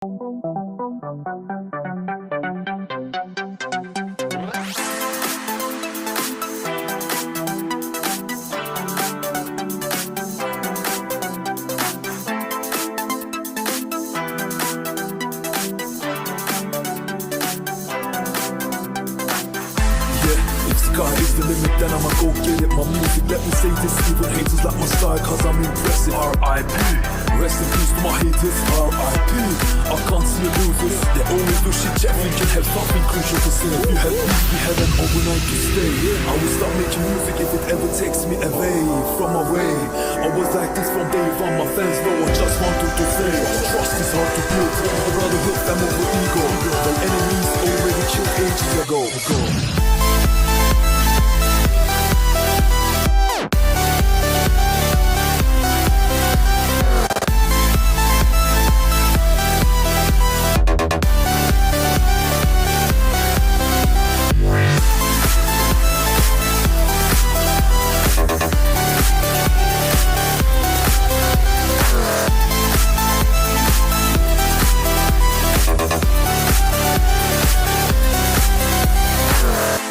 Sky is the limit, then I'ma go get it. My music, let me say this, even haters like my style, cause I'm impressive. R.I.P. Rest in peace to my haters. R.I.P. I can't see a losers. They always do shit Jeff can have something crucial to say. If you have peace, we have an overnight to stay. I will start making music if it ever takes me away from my way. I was like this from day one, my fans know I just wanted to say. Trust is hard to build, I'd rather hurt them over ego. The enemies already killed ages ago.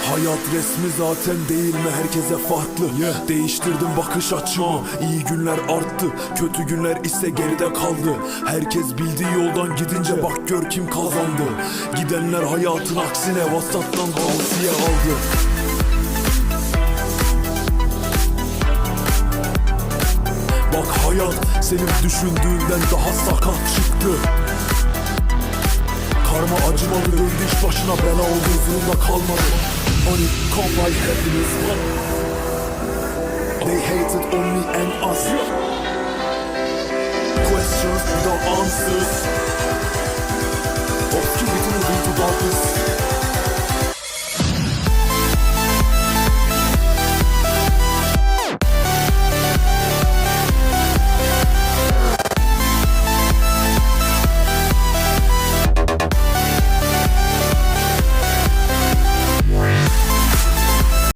Hayat resmi zaten değil mi herkese farklı, Değiştirdim bakış açımı, iyi günler arttı, kötü günler ise geride kaldı. Herkes bildiği yoldan gidince bak gör kim kazandı. Gidenler hayatın aksine WhatsApp'tan tavsiye aldı. Bak hayat senin düşündüğünden daha sakat çıktı. Karma acımalı döndü, iş başına bela oldu, zorunda kalmadı. Money can't buy happiness. They hated on me and us. Questions without answers.